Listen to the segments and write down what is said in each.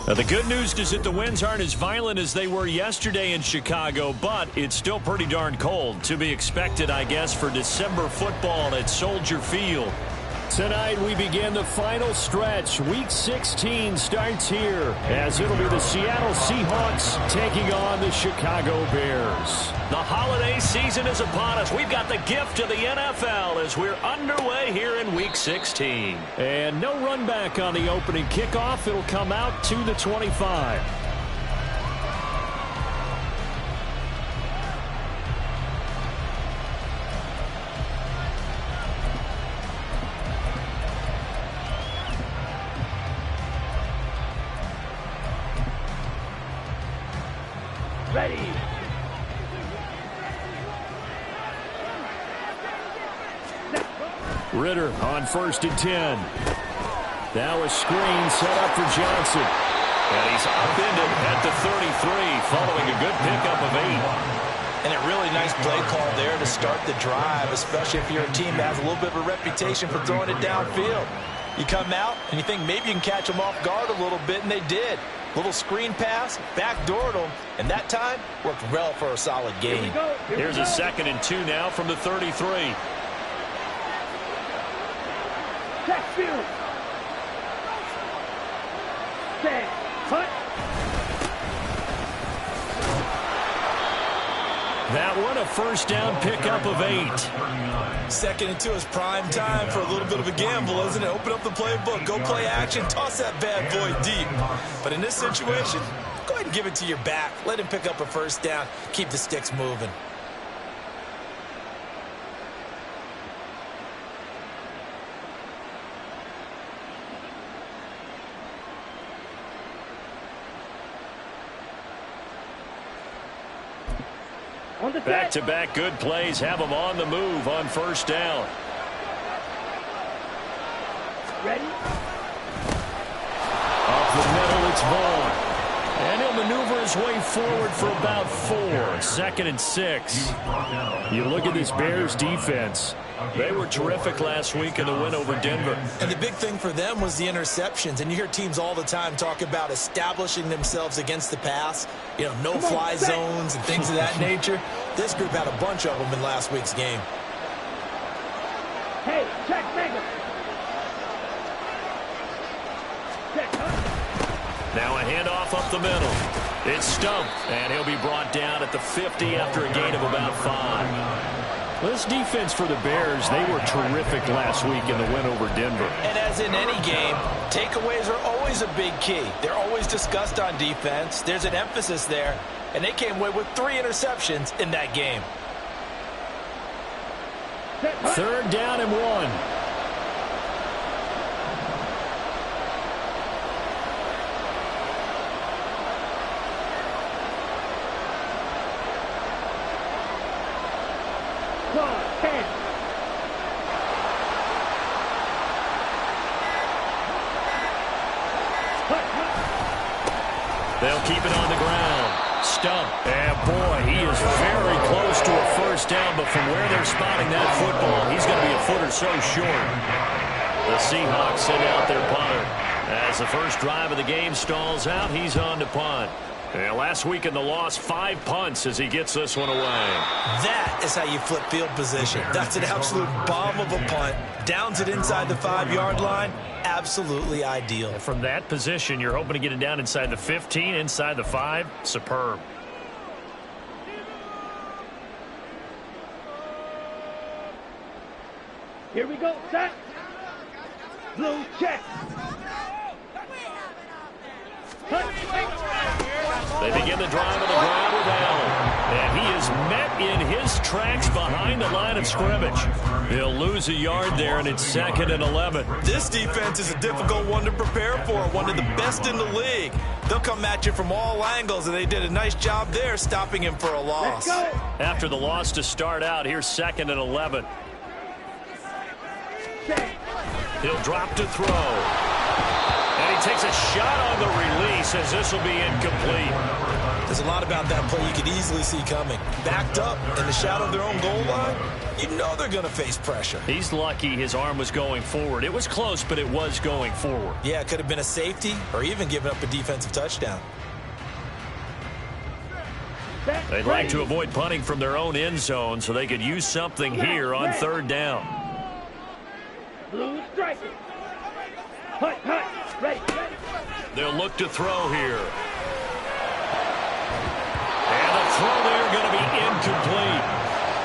Now, the good news is that the winds aren't as violent as they were yesterday in Chicago, but it's still pretty darn cold. To be expected, I guess, for December football at Soldier Field. Tonight we begin the final stretch. Week 16 starts here as it'll be the Seattle Seahawks taking on the Chicago Bears. The holiday season is upon us. We've got the gift of the NFL as we're underway here in Week 16. And no run back on the opening kickoff. It'll come out to the 25. Ready. Ritter on 1st and 10. Now a screen set up for Johnson. And he's upended at the 33 following a good pickup of 8. And a really nice play call there to start the drive, especially if you're a team that has a little bit of a reputation for throwing it downfield. You come out and you think maybe you can catch them off guard a little bit, and they did. Little screen pass, backdoored them, and that time worked well for a solid gain. Here's a 2nd and 2 now from the 33. Backfield. Set. Cut. That one a first down pickup of 8. 2nd and 2 is prime time for a little bit of a gamble, isn't it? Open up the playbook, go play action, toss that bad boy deep. But in this situation, go ahead and give it to your back. Let him pick up a first down. Keep the sticks moving. Back-to-back good plays have them on the move on 1st down. Ready. Up the middle, it's Vaughn. And he'll maneuver his way forward for about 4. 2nd and 6. You look at this Bears defense. They were terrific last week in the win over Denver. And the big thing for them was the interceptions. And you hear teams all the time talk about establishing themselves against the pass. You know, no-fly zones and things of that nature. This group had a bunch of them in last week's game. Hey, check mega. Check. Now a handoff up the middle. It's stumped, and he'll be brought down at the 50 after a gain of about 5. This defense for the Bears, they were terrific last week in the win over Denver. And as in any game, takeaways are always a big key. They're always discussed on defense. There's an emphasis there, and they came away with 3 interceptions in that game. 3rd down and 1. They'll keep it on the ground. Stump. And boy, he is very close to a first down, but from where they're spotting that football, he's going to be a foot or so short. The Seahawks send out their punter. As the first drive of the game stalls out, he's on to punt. And last week in the loss, 5 punts as he gets this one away. That is how you flip field position. That's an absolute bomb of a punt. Downs it inside the 5-yard line. Absolutely ideal. From that position, you're hoping to get it down inside the 15, inside the 5. Superb. Here we go. Set. Blue check. They begin the drive on the ground with Allen. And he is met in his tracks behind the line of scrimmage. He'll lose a yard there, and it's 2nd and 11. This defense is a difficult one to prepare for, one of the best in the league. They'll come at you from all angles, and they did a nice job there stopping him for a loss. After the loss to start out, here's 2nd and 11. He'll drop to throw. And he takes a shot on the release as this will be incomplete. There's a lot about that play you could easily see coming. Backed up in the shadow of their own goal line. you know they're going to face pressure. He's lucky his arm was going forward. It was close, but it was going forward. Yeah, it could have been a safety or even given up a defensive touchdown. They'd like to avoid punting from their own end zone so they could use something here on third down. Blue striker. Ready. They'll look to throw here. And the throw there going to be incomplete.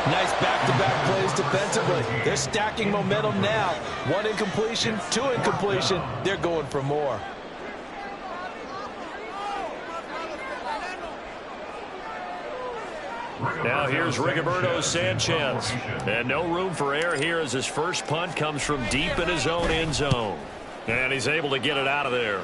Nice back-to-back plays defensively. They're stacking momentum now. 1 incompletion, 2 incompletion. They're going for more. Now here's Rigoberto Sanchez. And no room for error here as his first punt comes from deep in his own end zone. And he's able to get it out of there.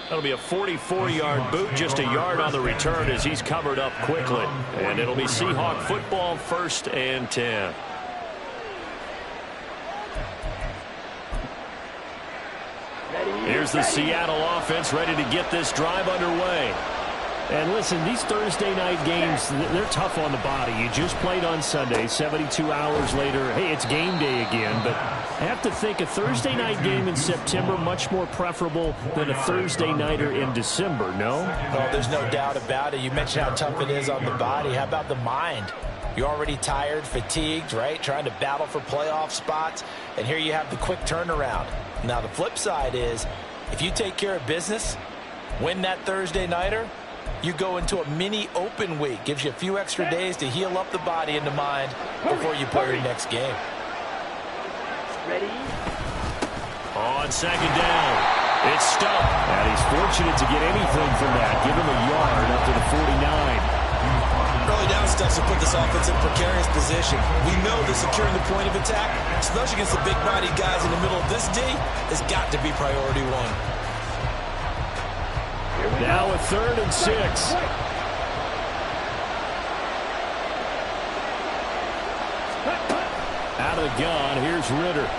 That'll be a 44-yard boot, just a yard on the return as he's covered up quickly. And it'll be Seahawk football, 1st and 10. Here's the Seattle offense ready to get this drive underway. And listen, these Thursday night games, they're tough on the body. You just played on Sunday, 72 hours later. Hey, it's game day again. But I have to think a Thursday night game in September much more preferable than a Thursday nighter in December, no? Oh, there's no doubt about it. You mentioned how tough it is on the body. How about the mind? You're already tired, fatigued, right? Trying to battle for playoff spots. And here you have the quick turnaround. Now, the flip side is, if you take care of business, win that Thursday nighter, you go into a mini open week. Gives you a few extra days to heal up the body and the mind before you play your next game. Ready. On 2nd down, it's stuck. And he's fortunate to get anything from that. Give him a yard up to the 49. Early down steps will put this offense in a precarious position. We know that securing the point of attack, especially against the big-bodied guys in the middle of this D, has got to be priority 1. Now a 3rd and 6. Out of the gun, here's Ritter.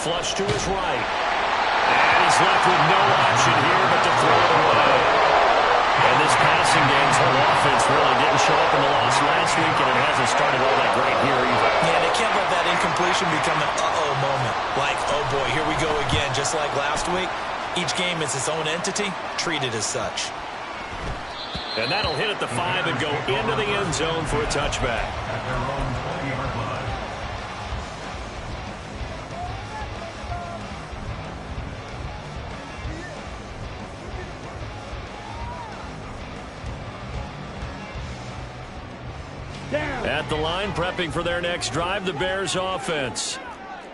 Flush to his right. And he's left with no option here but to throw it away. And this passing game's whole offense really didn't show up in the loss last week, and it hasn't started all that great here either. Yeah, they can't let that incompletion become an uh-oh moment. Like, oh boy, here we go again, just like last week. Each game is its own entity, treated as such. And that'll hit at the 5 and go into the end zone for a touchback. At the line, prepping for their next drive, the Bears offense.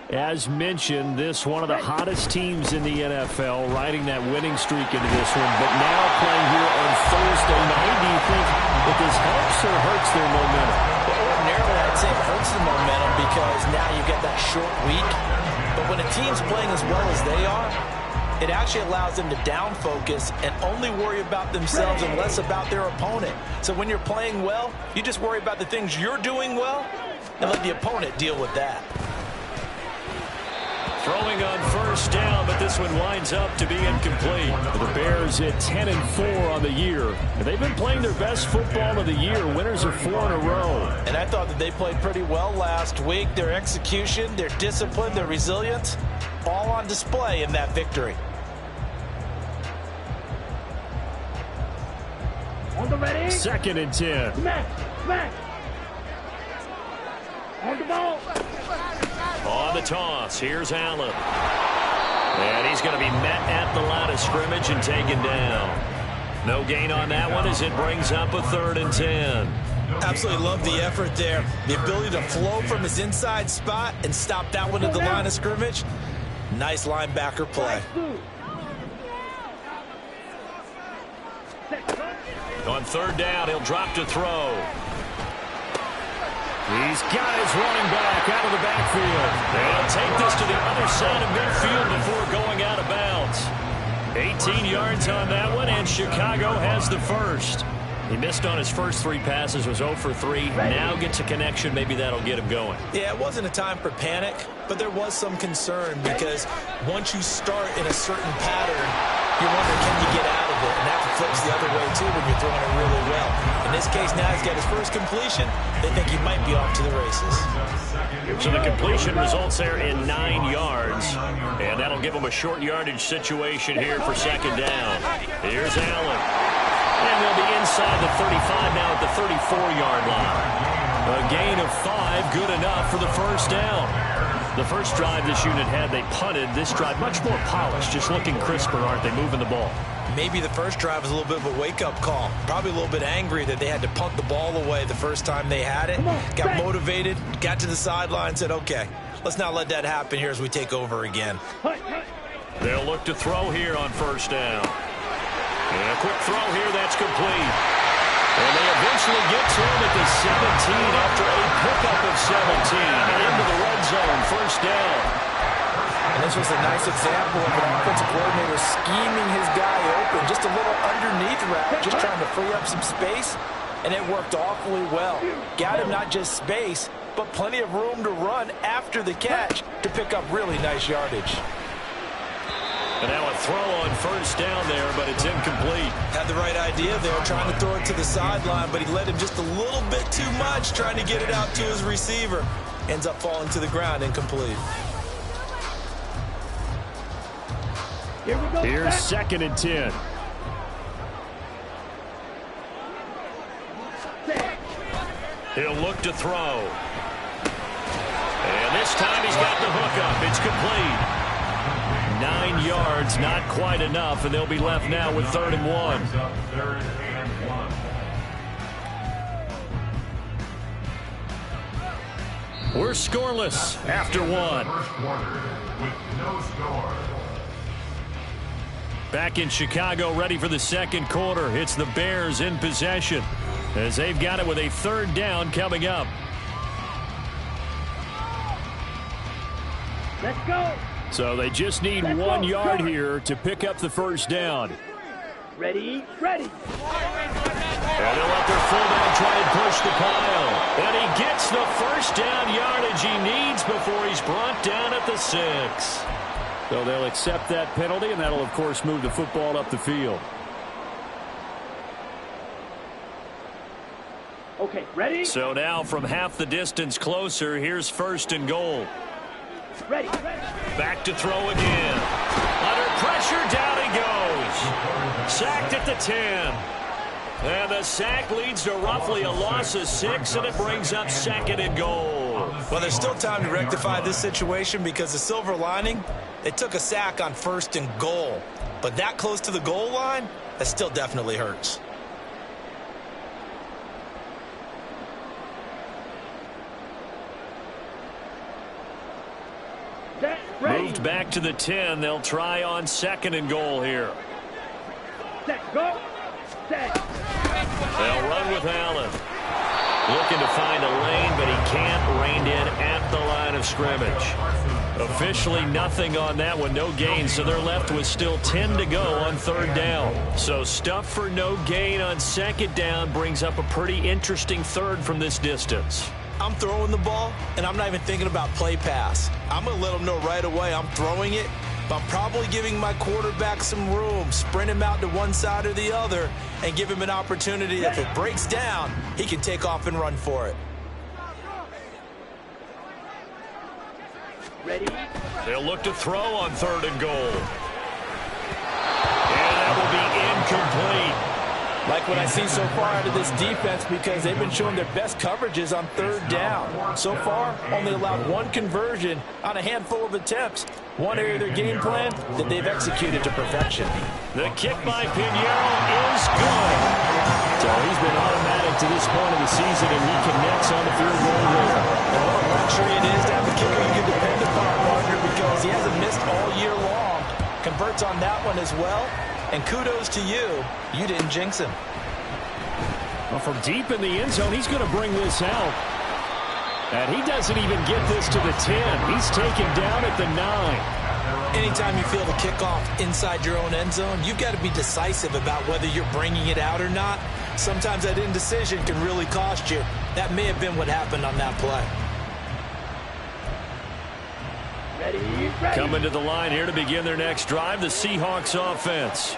As mentioned, this one of the hottest teams in the NFL, riding that winning streak into this one. But now playing here on Thursday night, do you think that this helps or hurts their momentum? Well, ordinarily, I'd say it hurts the momentum because now you get that short week. But when a team's playing as well as they are, it actually allows them to down focus and only worry about themselves and less about their opponent. So when you're playing well, you just worry about the things you're doing well and let the opponent deal with that. Throwing on 1st down, but this one winds up to be incomplete. The Bears at 10-4 on the year. They've been playing their best football of the year. Winners of 4 in a row. And I thought that they played pretty well last week. Their execution, their discipline, their resilience, all on display in that victory. On the ready. 2nd and 10. Smack. On the ball. On the toss, here's Allen. And he's going to be met at the line of scrimmage and taken down. No gain on that one as it brings up a 3rd and 10. Absolutely love the effort there. The ability to flow from his inside spot and stop that one at the line of scrimmage. Nice linebacker play. On 3rd down, he'll drop to throw. He's got his running back out of the backfield. They'll take this to the other side of midfield before going out of bounds. 18 yards on that one, and Chicago has the first. He missed on his first 3 passes, was 0 for 3. Now gets a connection. Maybe that'll get him going. Yeah, it wasn't a time for panic, but there was some concern because once you start in a certain pattern, you wonder, can you get out of it? And after flips the other way, too, when you're throwing it really well. In this case, now he's got his first completion. They think he might be off to the races. So the completion results there in 9 yards, and that'll give him a short yardage situation here for second down. Here's Allen. And they'll be inside the 35 now at the 34-yard line. A gain of 5, good enough for the first down. The first drive this unit had, they punted. This drive, much more polished, just looking crisper, aren't they, moving the ball? Maybe the first drive was a little bit of a wake-up call. Probably a little bit angry that they had to punt the ball away the first time they had it. Got motivated, got to the sideline, said, okay, let's not let that happen here as we take over again. They'll look to throw here on first down. And a quick throw here, that's complete. And they eventually get to him at the 17 after a pickup of 17. Into the red zone, first down. And this was a nice example of an offensive coordinator scheming his guy open. Just a little underneath route, just trying to free up some space. And it worked awfully well. Got him not just space, but plenty of room to run after the catch to pick up really nice yardage. And now a throw on first down there, but it's incomplete. Had the right idea there, trying to throw it to the sideline, but he led him just a little bit too much, trying to get it out to his receiver. Ends up falling to the ground, incomplete. Here's second and 10. He'll look to throw. And this time he's got the hook up. It's complete. 9 yards, not quite enough, and they'll be left now with 3rd and 1. We're scoreless after 1. Back in Chicago, ready for the second quarter. It's the Bears in possession as they've got it with a 3rd down coming up. Let's go. So they just need 1 yard here to pick up the first down. Ready, ready. And they'll let their fullback try and push the pile. And he gets the first down yardage he needs before he's brought down at the 6. So they'll accept that penalty, and that'll, of course, move the football up the field. Okay, ready? So now from half the distance closer, here's 1st and goal. Ready. Back to throw again. Under pressure, down he goes. Sacked at the 10. And the sack leads to roughly a loss of 6, and it brings up 2nd and goal. Well, there's still time to rectify this situation because the silver lining, they took a sack on 1st and goal. But that close to the goal line, that still definitely hurts. Moved back to the 10. They'll try on 2nd and goal here. Set, go. Set. They'll run with Allen. Looking to find a lane, but he can't. Reined in at the line of scrimmage. Officially nothing on that one. No gain, so they're left with still 10 to go on 3rd down. So stuff for no gain on 2nd down brings up a pretty interesting 3rd from this distance. I'm throwing the ball, and I'm not even thinking about play pass. I'm going to let them know right away I'm throwing it, but I'm probably giving my quarterback some room, sprint him out to one side or the other, and give him an opportunity. If it breaks down, he can take off and run for it. Ready? They'll look to throw on 3rd and goal. And that will be incomplete. Like what I see so far out of this defense because they've been showing their best coverages on 3rd down. So far, only allowed 1 conversion on a handful of attempts. One area of their game plan that they've executed to perfection. The kick by Pinheiro is good. So he's been automatic to this point of the season, and he connects on the field goal here. And what a luxury it is to have a kicker you can depend upon, partner, because he hasn't missed all year long. Converts on that one as well. And kudos to you. You didn't jinx him. Well, from deep in the end zone, he's going to bring this out. And he doesn't even get this to the 10. He's taken down at the 9. Anytime you feel the kickoff inside your own end zone, you've got to be decisive about whether you're bringing it out or not. Sometimes that indecision can really cost you. That may have been what happened on that play. Ready, ready. Coming to the line here to begin their next drive, the Seahawks offense.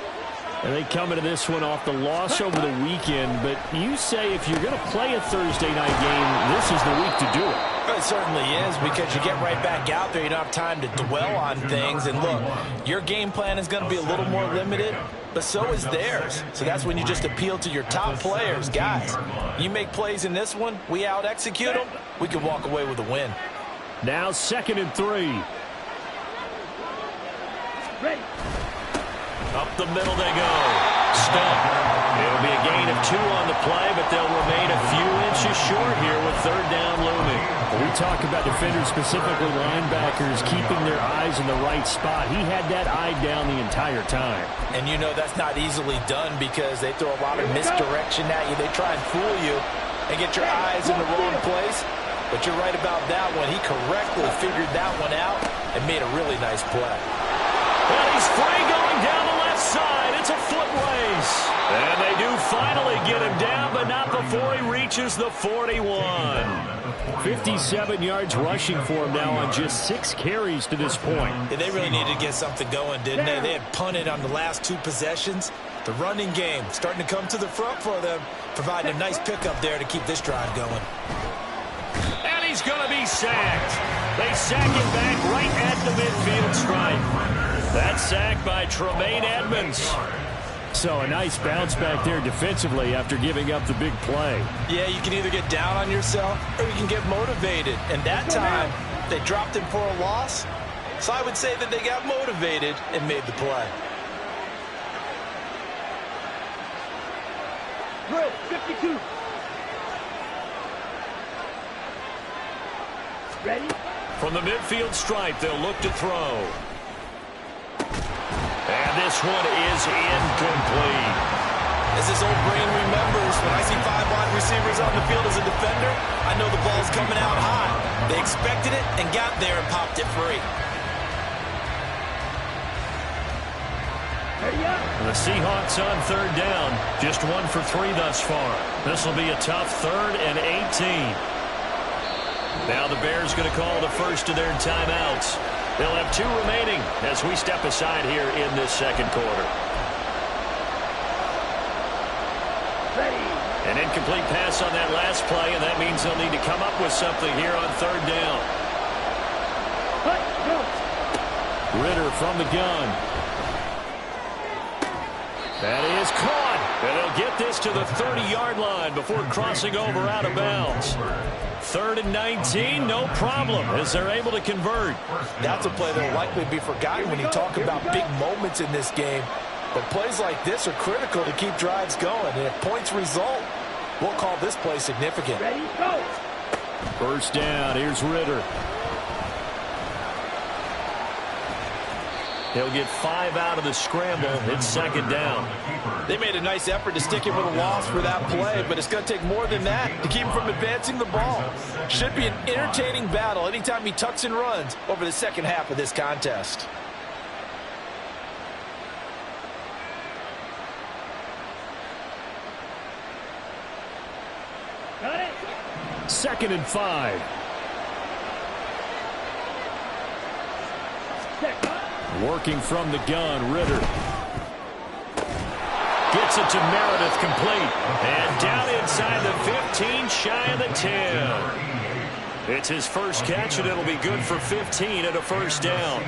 And they come into this one off the loss over the weekend, but you say if you're going to play a Thursday night game, this is the week to do it. Well, it certainly is, because you get right back out there. You don't have time to dwell on things. And look, your game plan is going to be a little more limited, but so is theirs. So that's when you just appeal to your top players. Guys, you make plays in this one, we out-execute them, we can walk away with a win. Now 2nd and 3. Ready. Up the middle they go. Stop. It'll be a gain of 2 on the play, but they'll remain a few inches short here with 3rd down looming. We talk about defenders, specifically linebackers, keeping their eyes in the right spot. He had that eye down the entire time. And you know that's not easily done because they throw a lot of misdirection at you. They try and fool you and get your eyes in the wrong place. But you're right about that one. He correctly figured that one out and made a really nice play. And he's free going down the left side. It's a foot race. And they do finally get him down, but not before he reaches the 41. 57 yards rushing for him now on just 6 carries to this point. Yeah, they really needed to get something going, didn't they? They had punted on the last 2 possessions. The running game starting to come to the front for them, providing a nice pickup there to keep this drive going. And he's going to be sacked. They sack him back right at the midfield stripe. That sack by Tremaine Edmonds. So a nice bounce back there defensively after giving up the big play. Yeah, you can either get down on yourself or you can get motivated. And that time, they dropped him for a loss. So I would say that they got motivated and made the play. Drill 52. Ready. From the midfield stripe, they'll look to throw. And this one is incomplete. As his old brain remembers, when I see 5 wide receivers on the field as a defender, I know the ball's coming out high. They expected it and got there and popped it free. And the Seahawks on 3rd down. Just 1 for 3 thus far. This will be a tough 3rd and 18. Now the Bears going to call the first of their timeouts. They'll have 2 remaining as we step aside here in this 2nd quarter. Ready. An incomplete pass on that last play, and that means they'll need to come up with something here on 3rd down. Cut. Go. Ritter from the gun. That is caught. And they'll get this to the 30-yard line before crossing over out of bounds. 3rd and 19, no problem, as they're able to convert. That's a play that will likely be forgotten when you talk about big moments in this game. But plays like this are critical to keep drives going. And if points result, we'll call this play significant. Ready. Go. 1st down, here's Ritter. He'll get 5 out of the scramble. It's 2nd down. They made a nice effort to stick him with a loss for that play, but it's going to take more than that to keep him from advancing the ball. Should be an entertaining battle anytime he tucks and runs over the 2nd half of this contest. Got it. 2nd and 5. Check. Working from the gun, Ritter. Gets it to Meredith, complete. And down inside the 15, shy of the 10. It's his first catch, and it'll be good for 15 at a 1st down.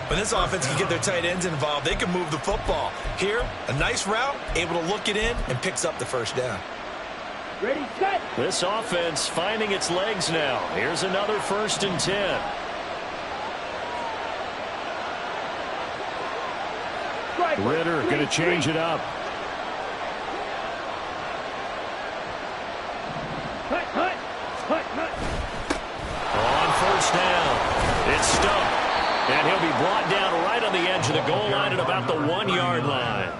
When this offense can get their tight ends involved, they can move the football. Here, a nice route, able to look it in, and picks up the 1st down. Ready, set. This offense finding its legs now. Here's another 1st and 10. Ritter going to change it up. Cut, cut, cut, cut. On 1st down, it's stumped. And he'll be brought down right on the edge of the goal line at about the 1-yard line.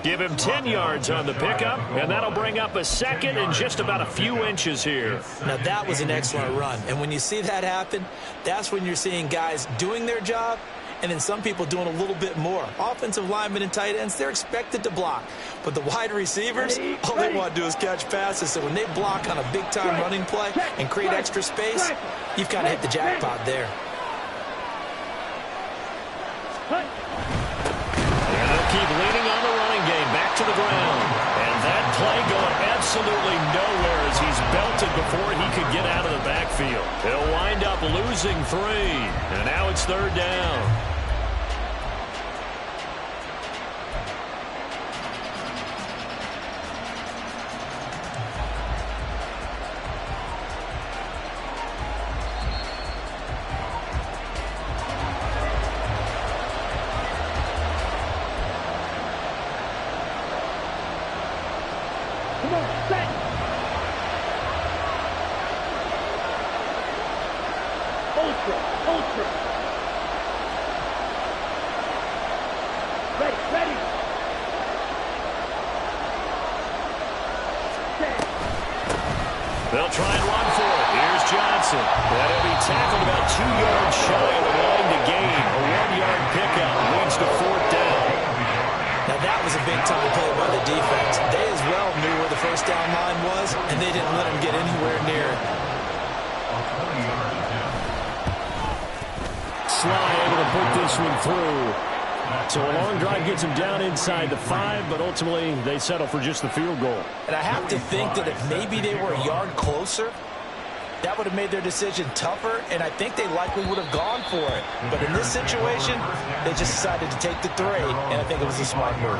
Give him 10 yards on the pickup, and that'll bring up a 2nd and just about a few inches here. Now, that was an excellent run. And when you see that happen, that's when you're seeing guys doing their job and then some people doing a little bit more. Offensive linemen and tight ends, they're expected to block. But the wide receivers, all they want to do is catch passes. So when they block on a big-time running play and create extra space, you've got to hit the jackpot there. And they'll keep leaning on the running game to the ground. And that play going absolutely nowhere as he's belted before he could get out of the backfield. He'll wind up losing 3. And now it's 3rd down. They'll try and run for it. Here's Johnson. That'll be tackled about 2 yards shy of the line to gain. A 1-yard pickup leads to 4th down. Now that was a big-time play by the defense. They as well knew where the first down line was, and they didn't let him get anywhere near it. Sly able to put this one through. So a long drive gets him down inside the 5, but ultimately they settle for just the field goal. And I have to think that if maybe they were a yard closer, that would have made their decision tougher, and I think they likely would have gone for it. But in this situation, they just decided to take the 3, and I think it was a smart move.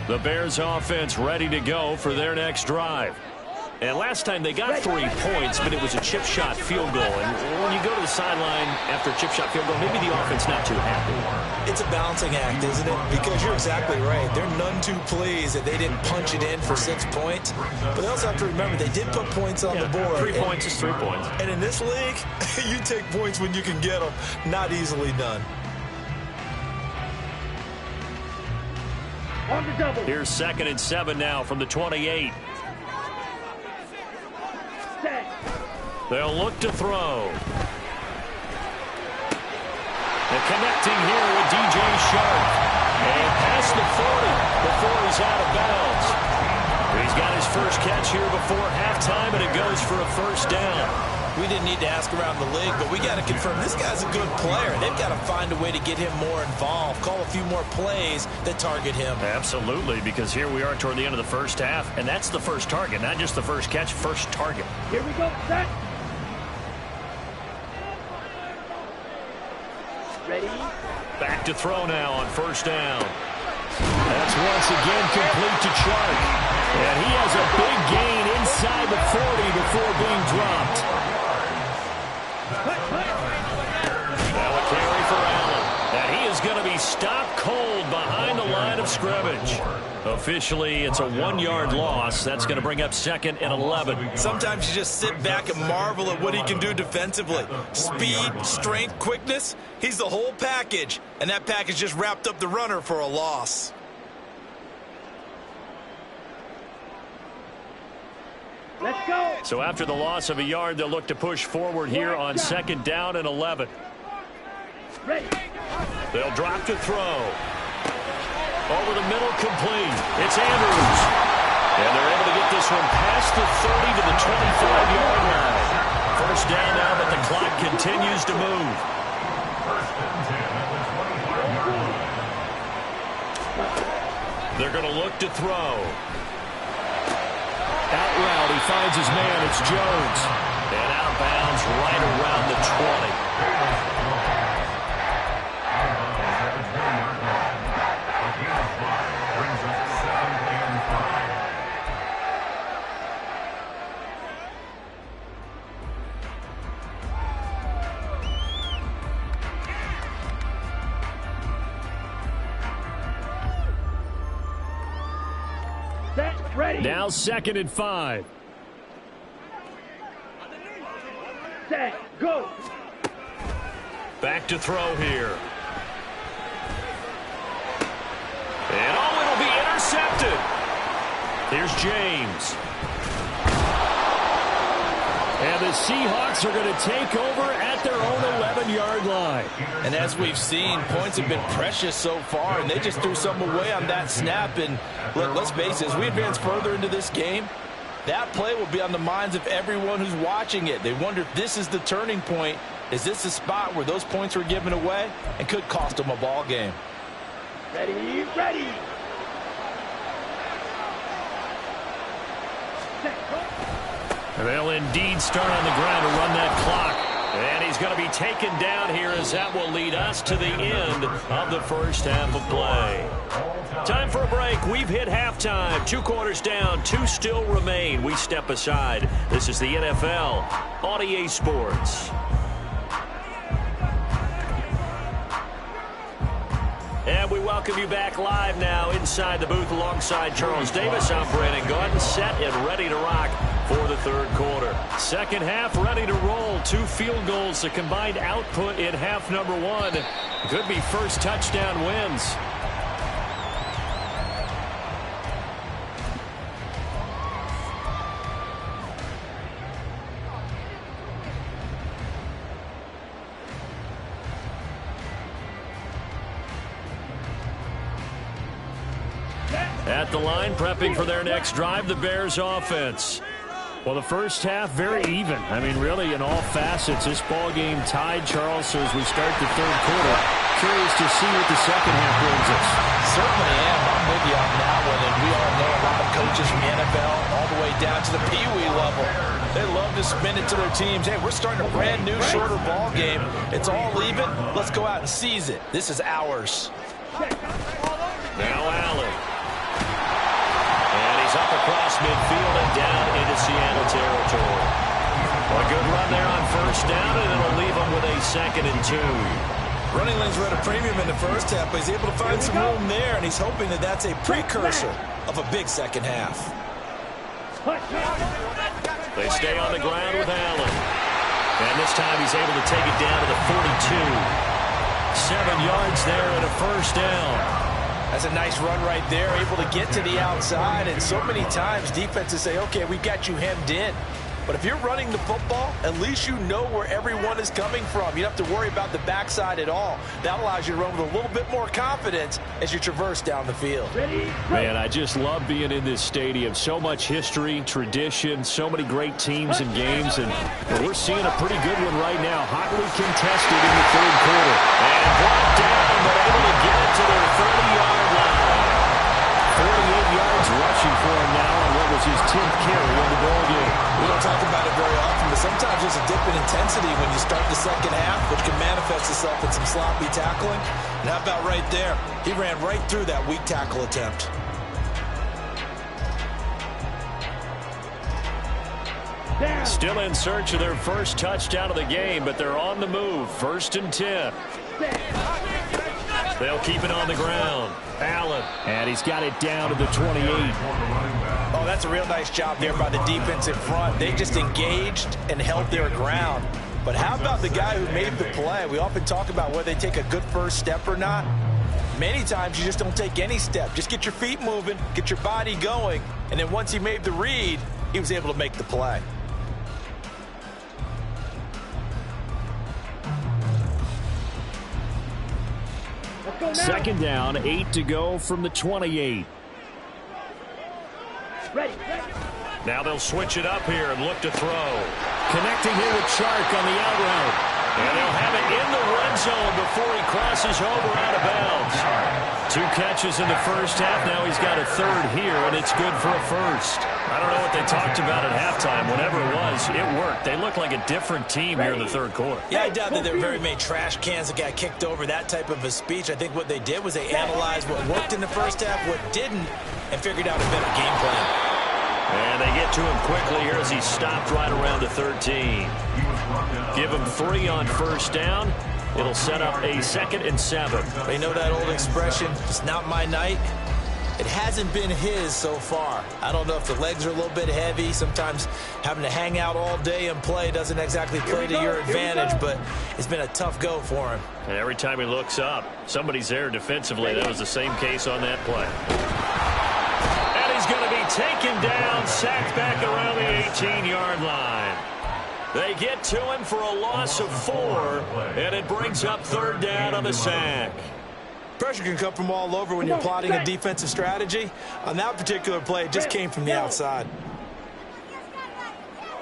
The Bears offense ready to go for their next drive. And last time they got 3 points, but it was a chip shot field goal. And when you go to the sideline after a chip shot field goal, maybe the offense not too happy. It's a balancing act, isn't it? Because you're exactly right. They're none too pleased that they didn't punch it in for 6 points. But they also have to remember they did put points on the board. 3 points is 3 points. And in this league, you take points when you can get them. Not easily done. On the double. Here's 2nd and 7 now from the 28. Set. They'll look to throw. And connecting here with DJ Sharp. And past the 40 before he's out of bounds. He's got his first catch here before halftime, and it goes for a 1st down. We didn't need to ask around the league, but we got to confirm this guy's a good player. They've got to find a way to get him more involved, call a few more plays that target him. Absolutely, because here we are toward the end of the first half, and that's the first target, not just the first catch, first target. Here we go. Set. Ready. Back to throw now on 1st down. That's once again complete to Chark. And he has a big gain inside the 40 before being dropped. Now a carry for Allen. And he is going to be stopped cold behind the line of scrimmage. Officially, it's a 1-yard loss. That's going to bring up 2nd and 11. Sometimes you just sit back and marvel at what he can do defensively. Speed, strength, quickness, he's the whole package. And that package just wrapped up the runner for a loss. Let's go. So after the loss of a yard, they'll look to push forward here on 2nd down and 11. Ready. They'll drop to throw. Over the middle, complete. It's Andrews. And they're able to get this one past the 30 to the 25-yard line. 1st down now, but the clock continues to move. They're going to look to throw. Out route, he finds his man. It's Jones. And out of bounds right around the 20. Set. Ready. Now 2nd and 5. Set. Go. Back to throw here. And it'll be intercepted. Here's James. And the Seahawks are going to take over at their own 11-yard line. And as we've seen, points have been precious so far, and they just threw some away on that snap. And look, let's face it, as we advance further into this game, That play will be on the minds of everyone who's watching it. They wonder if this is the turning point. Is this the spot where those points were given away and could cost them a ball game? Ready, ready. And they'll indeed start on the ground to run that clock. And he's going to be taken down here as that will lead us to the end of the first half of play. Time for a break. We've hit halftime. 2 quarters down. 2 still remain. We step aside. This is the NFL on EA Sports. And we welcome you back live now inside the booth alongside Charles Davis. I'm Brandon Gordon, set and ready to rock for the third quarter. Second half ready to roll. 2 field goals, the combined output in half number 1. Could be first touchdown wins. At the line, prepping for their next drive, the Bears offense. Well, the first half, very even. I mean, really, in all facets, this ball game tied, Charles. So as we start the third quarter, curious to see what the second half brings us. Certainly am. I'm with you on that one. And we all know a lot of coaches from the NFL all the way down to the Pee-wee level. They love to spin it to their teams. Hey, we're starting a brand new, shorter ball game. It's all even. Let's go out and seize it. This is ours. Now Allen. And he's up across midfield and down into Seattle territory. A good run there on first down, and it'll leave him with a 2nd and 2. Running lanes were at a premium in the first half, but he's able to find some room there, and he's hoping that that's a precursor of a big second half. They stay on the ground with Allen. And this time he's able to take it down to the 42. 7 yards there and a first down. That's a nice run right there, able to get to the outside. And so many times defenses say, okay, we've got you hemmed in. But if you're running the football, at least you know where everyone is coming from. You don't have to worry about the backside at all. That allows you to run with a little bit more confidence as you traverse down the field. Man, I just love being in this stadium. So much history, tradition, so many great teams and games. And we're seeing a pretty good one right now. Hotly contested in the third quarter. And brought down, but able to get it to their 30-yard line. 48 yards rushing for him now on what was his 10th carry of the ball game. We don't talk about it very often, but sometimes there's a dip in intensity when you start the second half, which can manifest itself in some sloppy tackling. And how about right there? He ran right through that weak tackle attempt. Still in search of their first touchdown of the game, but they're on the move. 1st and 10. They'll keep it on the ground. Allen. And he's got it down to the 28. Oh, that's a real nice job there by the defense in front. They just engaged and held their ground. But how about the guy who made the play? We often talk about whether they take a good first step or not. Many times you just don't take any step. Just get your feet moving, get your body going, and then once he made the read, he was able to make the play. Second down, 8 to go from the 28. Ready. Now they'll switch it up here and look to throw. Connecting here with Chark on the out route. And they'll have it in the red zone before he crosses over out of bounds. 2 catches in the first half. Now he's got a 3rd here, and it's good for a first. I don't know what they talked about at halftime. Whatever it was, it worked. They look like a different team here in the third quarter. Yeah, I doubt that there were very many trash cans that got kicked over, that type of a speech. I think what they did was they analyzed what worked in the first half, what didn't, and figured out a better game plan. And they get to him quickly here as he stopped right around the 13. Give him 3 on first down. It'll set up a 2nd and 7. They know that old expression, it's not my night. It hasn't been his so far. I don't know if the legs are a little bit heavy. Sometimes having to hang out all day and play doesn't exactly play to your advantage, but it's been a tough go for him. And every time he looks up, somebody's there defensively. That was the same case on that play. And he's going to be taken down, sacked back around the 18-yard line. They get to him for a loss of 4, and it brings up 3rd down on the sack. Pressure can come from all over when you're plotting a defensive strategy. On that particular play, it just came from the outside.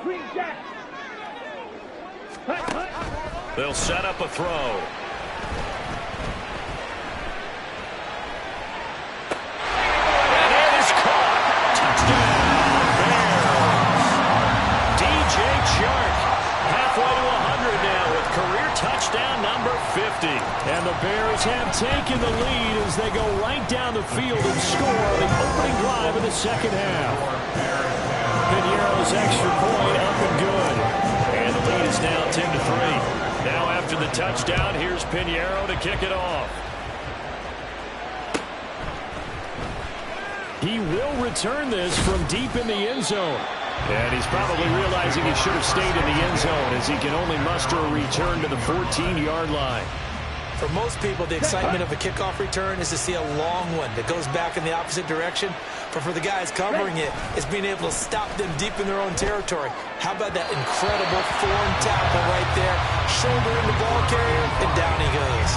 Green Jack. They'll set up a throw. And it is caught. Touchdown, Bears. DJ Chark, halfway to 100 now with career touchdown number 50. And the Bears have taken the lead as they go right down the field and score on the opening drive of the second half. Piñeiro's extra point up and good. And the lead is now 10-3. Now after the touchdown, here's Piñeiro to kick it off. He will return this from deep in the end zone. And he's probably realizing he should have stayed in the end zone as he can only muster a return to the 14-yard line. For most people, the excitement of a kickoff return is to see a long one that goes back in the opposite direction. But for the guys covering it, it's being able to stop them deep in their own territory. How about that incredible form tackle right there? Shoulder in the ball carrier, and down he goes.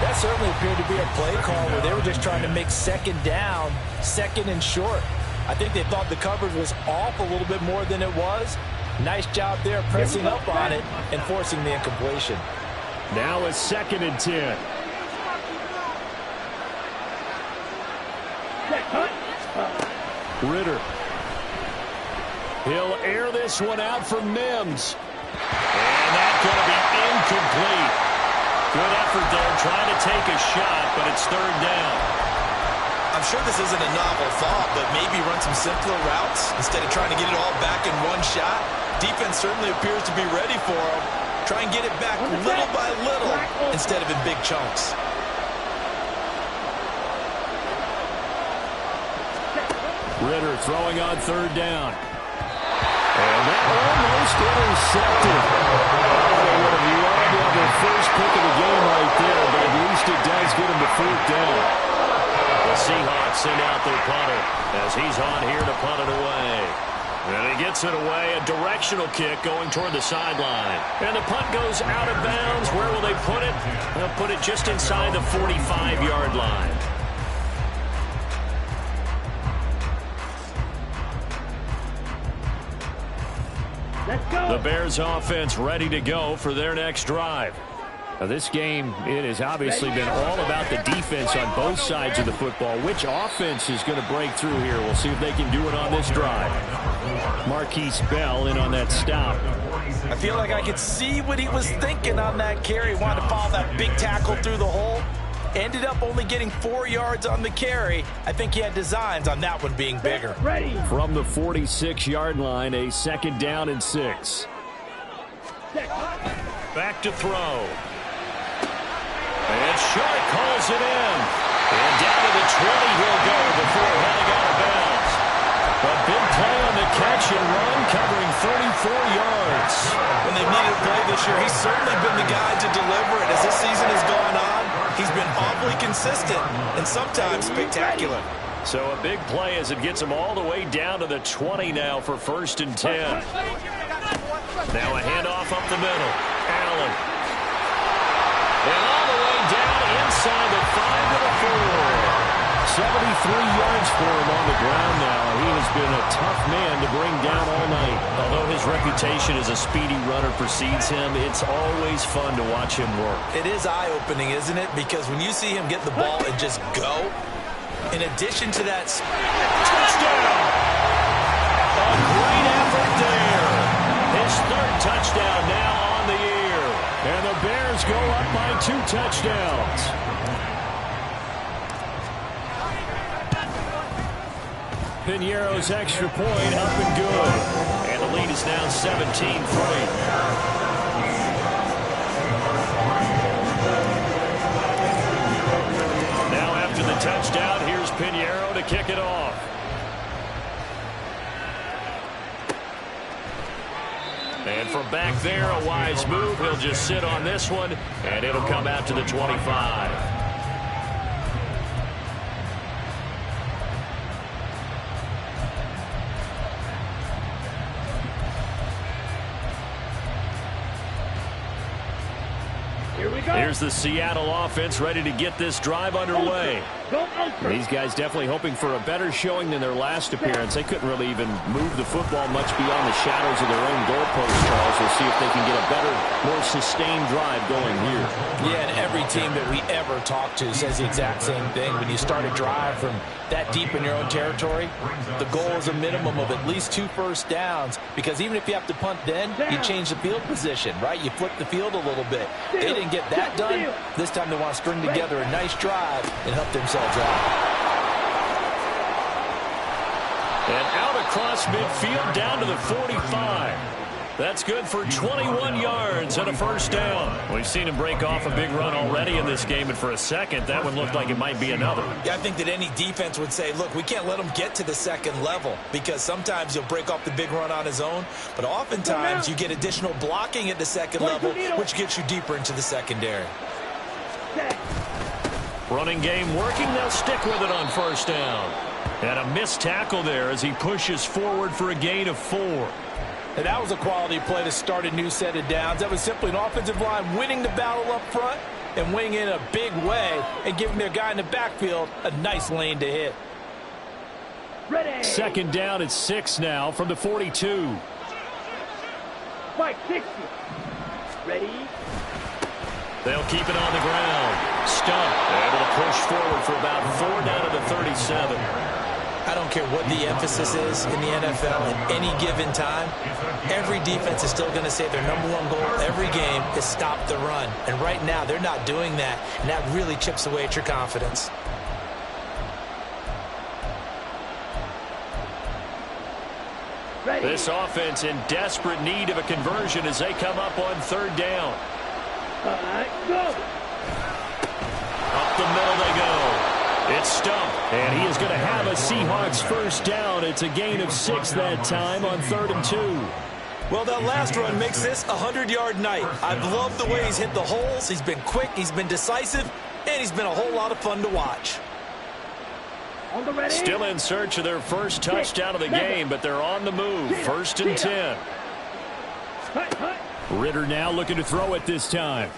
That certainly appeared to be a play call where they were just trying to make second down, second and short. I think they thought the coverage was off a little bit more than it was. Nice job there pressing up on it and forcing the incompletion. Now a 2nd and 10. Ritter. He'll air this one out for Mims. And that's going to be incomplete. Good effort there trying to take a shot, but it's 3rd down. I'm sure this isn't a novel thought, but maybe run some simpler routes instead of trying to get it all back in one shot. Defense certainly appears to be ready for him. Try and get it back little by little instead of in big chunks. Ritter throwing on 3rd down. And that almost intercepted. They would have loved to have their first pick of the game right there, but at least it does get them to 4th down. The Seahawks send out their punter as he's on here to punt it away. And he gets it away, a directional kick going toward the sideline. And the punt goes out of bounds. Where will they put it? They'll put it just inside the 45-yard line. Let's go. The Bears offense ready to go for their next drive. Now this game, it has obviously been all about the defense on both sides of the football. Which offense is going to break through here? We'll see if they can do it on this drive. Marquise Bell in on that stop. I feel like I could see what he was thinking on that carry. Wanted to follow that big tackle through the hole. Ended up only getting 4 yards on the carry. I think he had designs on that one being bigger. Ready. From the 46-yard line, a 2nd down and 6. Back to throw. And Shark calls it in. And down to the 20 he'll go before heading out of bounds. A big play on the catch and run, covering 34 yards. When they've needed a play this year, he's certainly been the guy to deliver it. As this season has gone on, he's been awfully consistent and sometimes spectacular. So a big play as it gets him all the way down to the 20 now for 1st and 10. Now a handoff up the middle. Allen. And all the way down inside the 5 to the 4. 73 yards for him on the ground now. He has been a tough man to bring down all night. Although his reputation as a speedy runner precedes him, it's always fun to watch him work. It is eye-opening, isn't it? Because when you see him get the ball and just go, in addition to that Touchdown! A great effort there. His 3rd touchdown now on the year. And the Bears go up by 2 touchdowns. Piñeiro's extra point up and good. And the lead is now 17-3. Now after the touchdown, here's Piñeiro to kick it off. And from back there, a wise move. He'll just sit on this one, and it'll come out to the 25. Here we go. Here's the Seattle offense ready to get this drive underway. These guys definitely hoping for a better showing than their last appearance. They couldn't really even move the football much beyond the shadows of their own goalpost, Charles. We'll see if they can get a better, more sustained drive going here. Yeah, and every team that we ever talk to says the exact same thing. When you start a drive from that deep in your own territory, the goal is a minimum of at least 2 first downs, because even if you have to punt then, you change the field position, right? You flip the field a little bit. They didn't get that done. This time they want to string together a nice drive and help themselves out. And out across midfield down to the 45. That's good for 21 yards and a first down. We've seen him break off a big run already in this game, and for a second, that one looked like it might be another. Yeah, I think that any defense would say, look, we can't let him get to the second level, because sometimes he'll break off the big run on his own, but oftentimes you get additional blocking at the second level, which gets you deeper into the secondary. Running game working. They'll stick with it on first down. And a missed tackle there as he pushes forward for a gain of 4. And that was a quality play to start a new set of downs. That was simply an offensive line winning the battle up front and winning in a big way and giving their guy in the backfield a nice lane to hit. Ready. Second down at 6 now from the 42. Fight 60. Ready. They'll keep it on the ground. Stump able to push forward for about 4 down to the 37. I don't care what the emphasis is in the NFL at any given time. Every defense is still going to say their #1 goal every game is stop the run. And right now they're not doing that, and that really chips away at your confidence. Ready. This offense in desperate need of a conversion as they come up on 3rd down. Go. Up the middle they go. It's Stump. And he is going to have a Seahawks first down. It's a gain of 6 that time on 3rd and 2. Well, that last run makes this a 100-yard night. I've loved the way he's hit the holes. He's been quick, he's been decisive, and he's been a whole lot of fun to watch. On the ready. Still in search of their first touchdown of the game, but they're on the move. 1st and 10. Ritter now looking to throw it this time.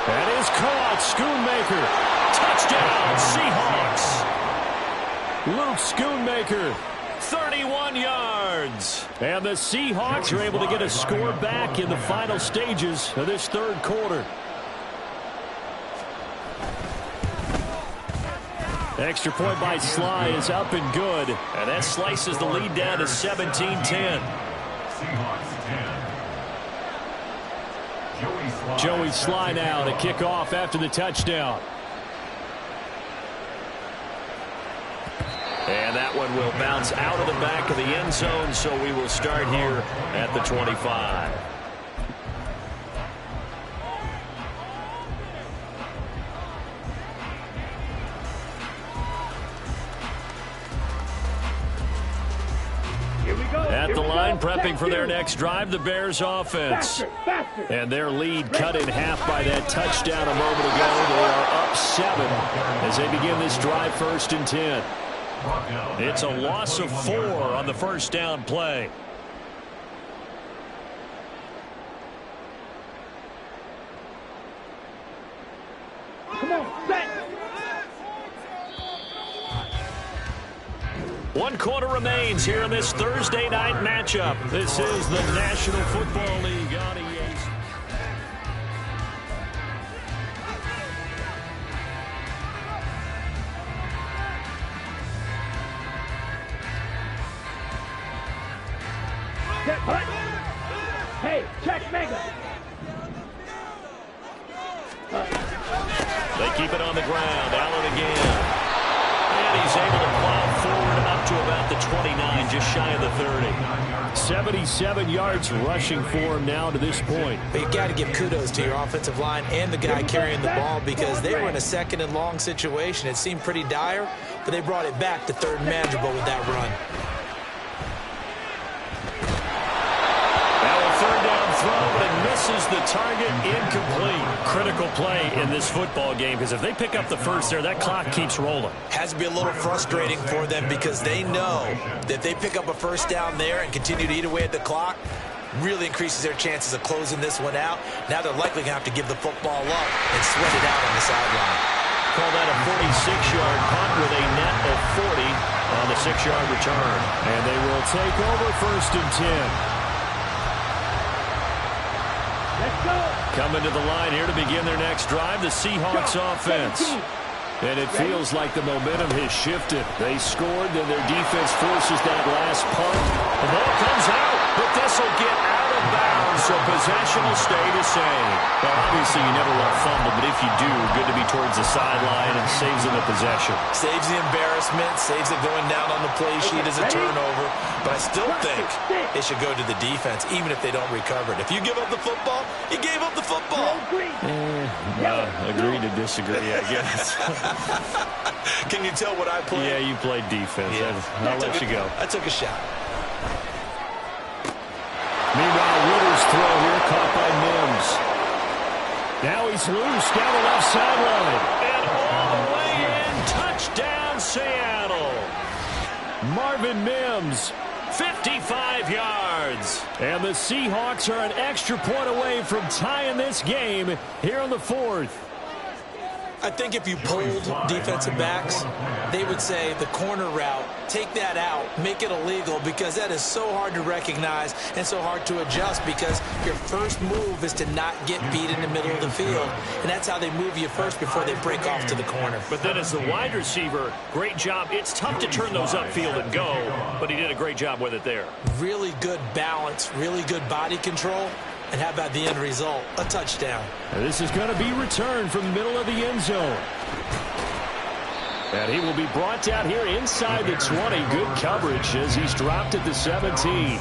That is caught. Schoonmaker. Touchdown, Seahawks. Luke Schoonmaker, 31 yards. And the Seahawks are able to get a score back in the final stages of this 3rd quarter. Extra point by Sly is up and good. And that slices the lead down to 17-10. Joey Sly now to kick off after the touchdown. And that one will bounce out of the back of the end zone, so we will start here at the 25. At the line, prepping for their next drive, the Bears offense. And their lead cut in half by that touchdown a moment ago. They are up 7 as they begin this drive 1st and 10. It's a loss of 4 on the first down play. Come on, set. 1 quarter remains here in this Thursday night matchup. This is the National Football League on EA. Set, hut. Hey, check Mega. They keep it on the ground. Allen again. And he's able to plow forward up to about the 29, just shy of the 30. 77 yards rushing for him now to this point. But you got to give kudos to your offensive line and the guy carrying the ball, because they were in a 2nd and long situation. It seemed pretty dire, but they brought it back to 3rd and manageable with that run. Now a 3rd down throw, but it misses the target, incomplete. Critical play in this football game, because if they pick up the first there, that clock keeps rolling. Has to be a little frustrating for them, because they know that if they pick up a first down there and continue to eat away at the clock, really increases their chances of closing this one out. Now they're likely going to have to give the football up and sweat it out on the sideline. Call that a 46-yard punt with a net of 40 on the 6-yard return. And they will take over 1st and 10. Let's go. Coming to the line here to begin their next drive, the Seahawks offense. And it feels like the momentum has shifted. They scored, then their defense forces that last punt. The ball comes out, but this will get out of bounds, so possession will stay the same. Well, obviously you never want to fumble, but if you do, good to be towards the sideline and saves them the possession. Saves the embarrassment, saves it going down on the play sheet as a turnover. But I still think it should go to the defense, even if they don't recover it. If you give up the football, you gave up the football. Agree to disagree, I guess. Can you tell what I played? Yeah, you played defense. Yeah. I'll let you go. I took a shot. Meanwhile, Ritter's throw here caught by Mims. Now he's loose down the left sideline. And all the way in, touchdown Seattle. Marvin Mims. 55 yards. And the Seahawks are an extra point away from tying this game here in the 4th. I think if you polled defensive backs, they would say the corner route, take that out, make it illegal, because that is so hard to recognize and so hard to adjust, because your first move is to not get beat in the middle of the field, and that's how they move you first before they break off to the corner. But then as the wide receiver, great job. It's tough to turn those upfield and go, but he did a great job with it there. Really good balance, really good body control. And how about the end result? A touchdown. And this is going to be returned from the middle of the end zone. And he will be brought down here inside the 20. Good coverage as he's dropped at the 17.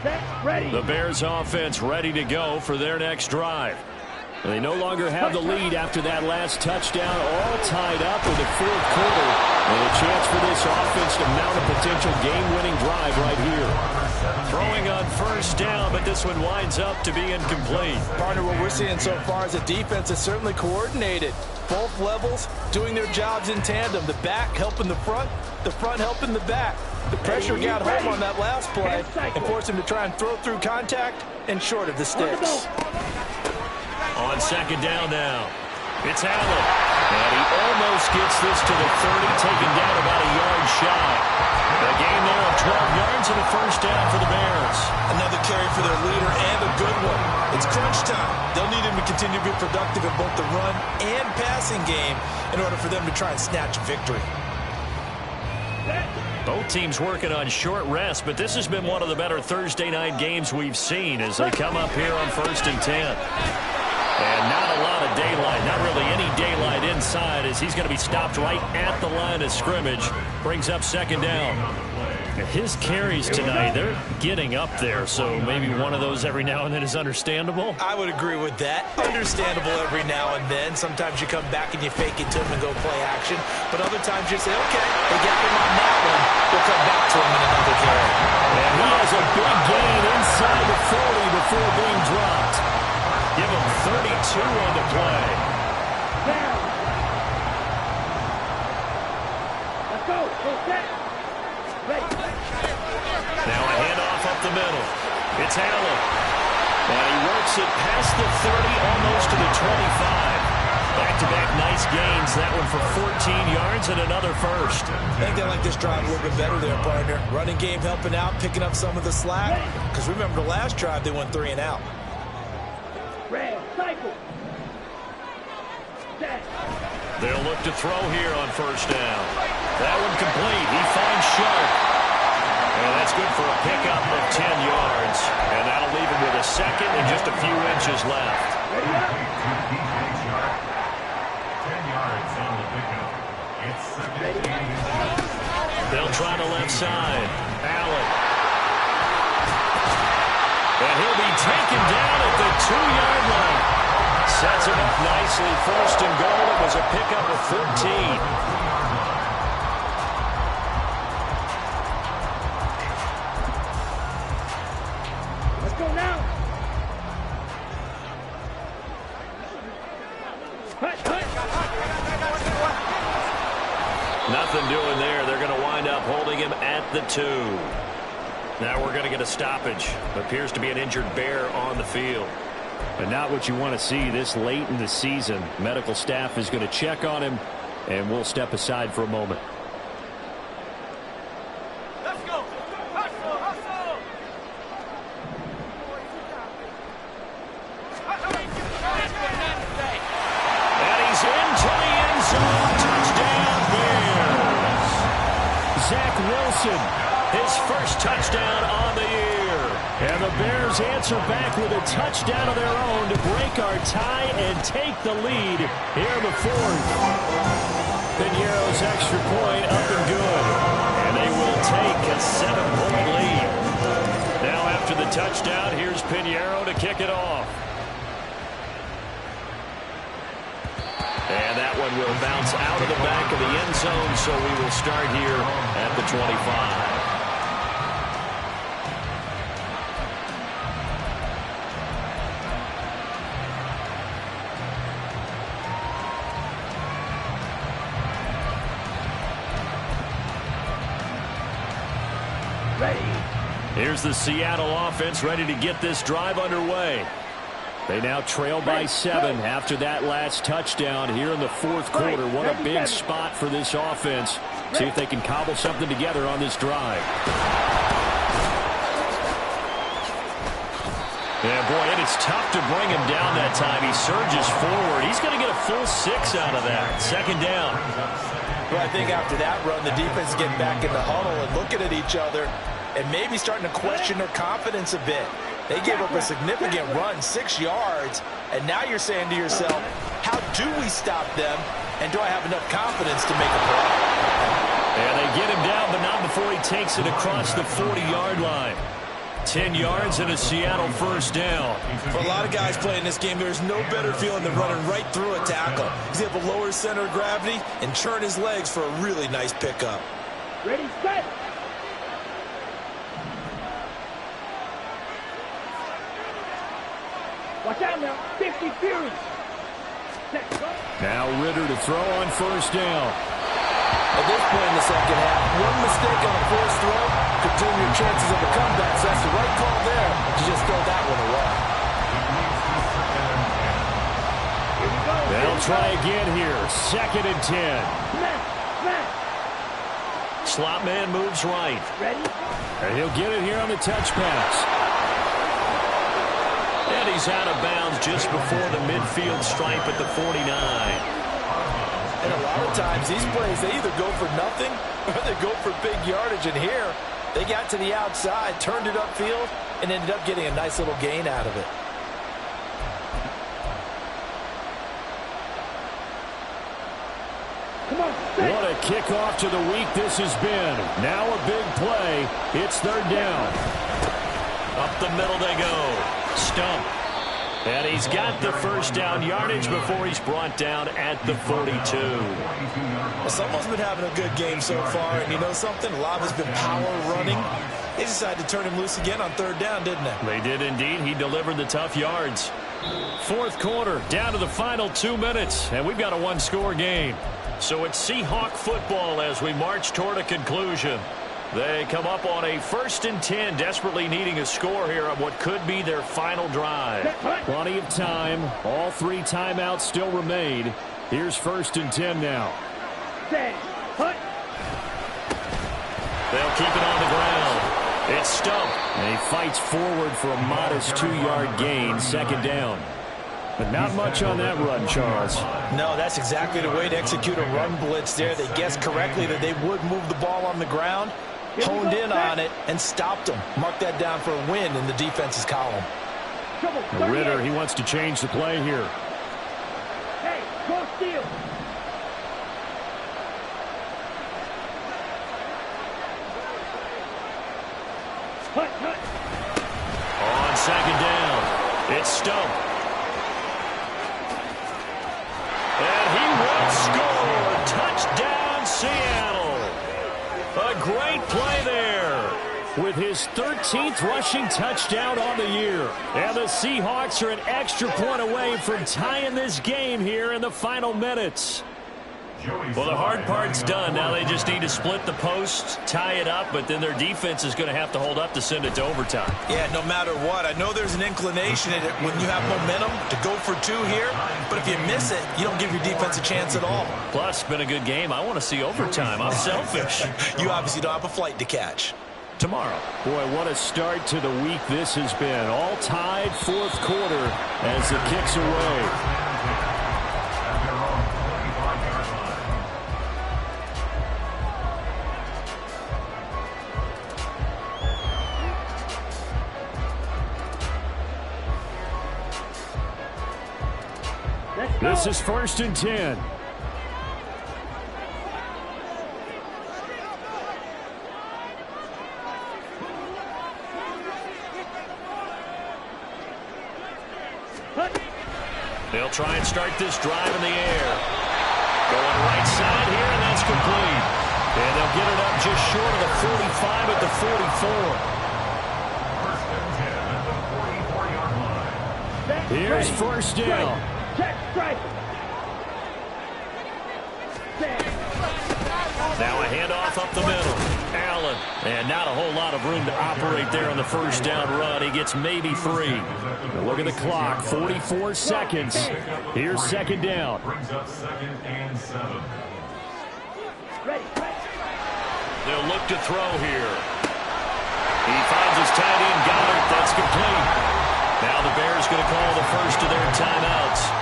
Set, ready. The Bears offense ready to go for their next drive. They no longer have the lead after that last touchdown, all tied up in the 4th quarter. And a chance for this offense to mount a potential game-winning drive right here. Throwing on 1st down, but this one winds up to be incomplete. Partner, what we're seeing so far is the defense is certainly coordinated. Both levels doing their jobs in tandem. The back helping the front helping the back. The pressure got home on that last play and forced him to try and throw through contact and short of the sticks. On 2nd down now, it's Allen. And he almost gets this to the 30, taken down about a yard shy. A gain there of 12 yards and a 1st down for the Bears. Another carry for their leader, and a good one. It's crunch time. They'll need him to continue to be productive in both the run and passing game in order for them to try and snatch a victory. Both teams working on short rest, but this has been one of the better Thursday night games we've seen as they come up here on 1st and 10. And not a lot of daylight, not really any daylight inside as he's going to be stopped right at the line of scrimmage. Brings up 2nd down. His carries tonight, they're getting up there, so maybe one of those every now and then is understandable. I would agree with that. Understandable every now and then. Sometimes you come back and you fake it to him and go play action. But other times you say, okay, they got him on that one. We'll come back to him in another carry. And he has a big gain inside the 40 before being dropped. Give him 32 on the play. Down. Let's go. Go set. Ready. Now a handoff up the middle. It's Allen. And he works it past the 30, almost to the 25. Back-to-back nice gains. That one for 14 yards and another 1st. I think they like this drive a little bit better there, partner. Running game helping out, picking up some of the slack. Because remember the last drive, they went 3 and out. Red. Cycle. Set. They'll look to throw here on 1st down. That one complete. He finds Sharp. And that's good for a pickup of 10 yards. And that'll leave him with a 2nd and just a few inches left. Ready up. 10 yards on the pickup. It's 2nd and 10. They'll try the left side. Allen. And he'll be taken down at the 2-yard line. Sets him up nicely. 1st and goal. It was a pickup of 14. Nothing doing there. They're going to wind up holding him at the 2. Now we're going to get a stoppage. Appears to be an injured Bear on the field. But not what you want to see this late in the season. Medical staff is going to check on him, and we'll step aside for a moment. Let's go. Hustle, hustle. And he's into the end zone. Touchdown, Bears. Zach Wilson, His first touchdown on the year. and the Bears answer back with a touchdown of their own to break our tie and take the lead here in the 4th. Piñeiro's extra point up and good. And they will take a 7-point lead. Now after the touchdown, here's Piñeiro to kick it off. And that one will bounce out of the back of the end zone, so we will start here at the 25. Here's the Seattle offense ready to get this drive underway. They now trail by 7 after that last touchdown here in the 4th quarter. What a big spot for this offense. See if they can cobble something together on this drive. Yeah, boy, and it's tough to bring him down that time. He surges forward. He's going to get a full 6 out of that. 2nd down. Well, I think after that run, the defense is getting back in the huddle and looking at each other and maybe starting to question their confidence a bit. They gave up a significant run, 6 yards, and now you're saying to yourself, how do we stop them, and do I have enough confidence to make a play? And they get him down, but not before he takes it across the 40-yard line. 10 yards and a Seattle first down. For a lot of guys playing this game, there's no better feeling than running right through a tackle. He's able to lower his center of gravity and turn his legs for a really nice pickup. Ready, set. Watch out now. 50 Fury. Set, go. Now Ritter to throw on first down. At this point in the second half, one mistake on a forced throw could turn your chances of a comeback. So that's the right call there to just throw that one away. They'll try again here. 2nd and 10. Smash, smash. Slot man moves right. Ready? And he'll get it here on the touch pass. And he's out of bounds just before the midfield stripe at the 49. And a lot of times, these plays, they either go for nothing or they go for big yardage. And here, they got to the outside, turned it upfield, and ended up getting a nice little gain out of it. Come on, set. What a kickoff to the week this has been. Now a big play. It's 3rd down. Up the middle they go. Stump. And he's got the first down yardage before he's brought down at the 42. Well, someone's been having a good game so far, and you know something? A lot has been power running. They decided to turn him loose again on 3rd down, didn't they? They did indeed. He delivered the tough yards. 4th quarter, down to the final 2 minutes, and we've got a 1-score game. So it's Seahawk football as we march toward a conclusion. They come up on a 1st and 10, desperately needing a score here on what could be their final drive. Plenty of time. All 3 timeouts still remain. Here's 1st and 10 now. Set. Hut. They'll keep it on the ground. It's Stump. And he fights forward for a modest 2-yard gain, 2nd down. But not much on that run, Charles. No, that's exactly the way to execute a run blitz there. They guessed correctly that they would move the ball on the ground, honed in on it, and stopped them. Mark that down for a win in the defense's column. Trouble. Ritter, 38. he wants to change the play here. Hey, go steal. Hut, hut. On 2nd down, it's Stump. And he will score. Touchdown, Seattle. A great play there. With his 13th rushing touchdown on the year. And the Seahawks are an extra point away from tying this game here in the final minutes. Well, the hard part's done. Now they just need to split the post, tie it up, but then their defense is going to have to hold up to send it to overtime. Yeah, no matter what. I know there's an inclination in it when you have momentum to go for two here, but if you miss it, you don't give your defense a chance at all. Plus, been a good game. I want to see overtime. I'm selfish. You obviously don't have a flight to catch. Tomorrow. Boy, what a start to the week this has been. All tied fourth quarter as it kicks away. This is 1st and 10. They'll try and start this drive in the air. Going right side here, and that's complete. And they'll get it up just short of the 45 at the 44. Here's first down. Check, strike. Now a handoff up the middle. Allen. And not a whole lot of room to operate there on the first down run. He gets maybe 3. Now look at the clock. 44 seconds. Here's second down. Brings up 2nd and 7. They'll look to throw here. He finds his tight end, Goddard. That's complete. Now the Bears going to call the first of their timeouts,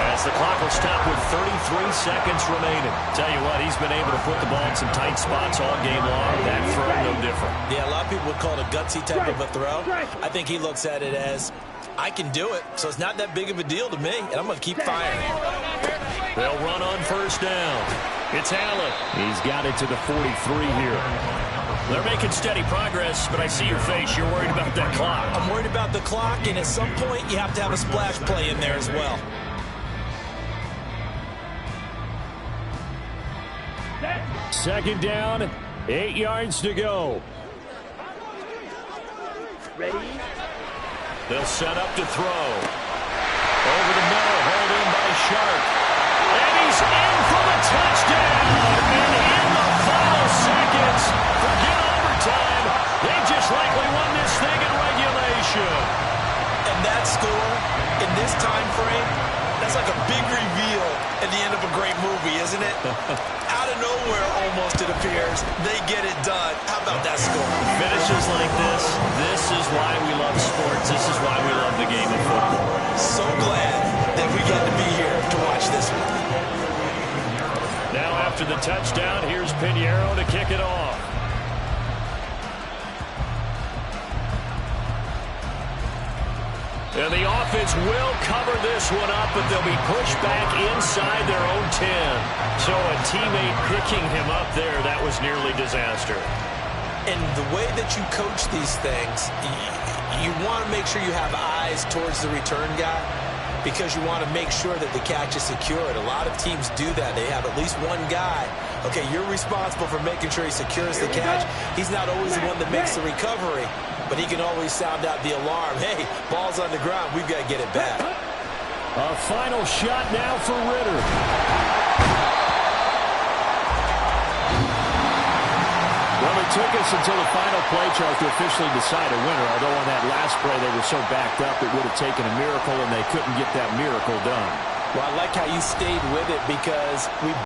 as the clock will stop with 33 seconds remaining. Tell you what, he's been able to put the ball in some tight spots all game long. That throw, no different. Yeah, a lot of people would call it a gutsy type of a throw. I think he looks at it as, I can do it, so it's not that big of a deal to me, and I'm going to keep firing. They'll run on first down. It's Allen. He's got it to the 43 here. They're making steady progress, but I see your face. You're worried about that clock. I'm worried about the clock, and at some point, you have to have a splash play in there as well. Second down, 8 yards to go. Ready? They'll set up to throw. Over the middle, hauled in by Sharp. And he's in for the touchdown. And in the final seconds, forget overtime. They just likely won this thing in regulation. And that score, in this time frame, that's like a big reveal at the end of a great movie, isn't it? Out of nowhere, almost, it appears. They get it done. How about that score? Finishes like this is why we love sports. This is why we love the game of football. So glad that we get to be here to watch this one. Now after the touchdown, here's Pinheiro to kick it off. And the offense will cover this one up, but they'll be pushed back inside their own 10. So a teammate picking him up there, that was nearly disaster. And the way that you coach these things, you want to make sure you have eyes towards the return guy, because you want to make sure that the catch is secured. A lot of teams do that. They have at least one guy. Okay, you're responsible for making sure he secures the catch. He's not always the one that makes the recovery, but he can always sound out the alarm. Hey, ball's on the ground. We've got to get it back. A final shot now for Ritter. Well, it took us until the final play chart to officially decide a winner, although on that last play they were so backed up it would have taken a miracle, and they couldn't get that miracle done. Well, I like how you stayed with it, because we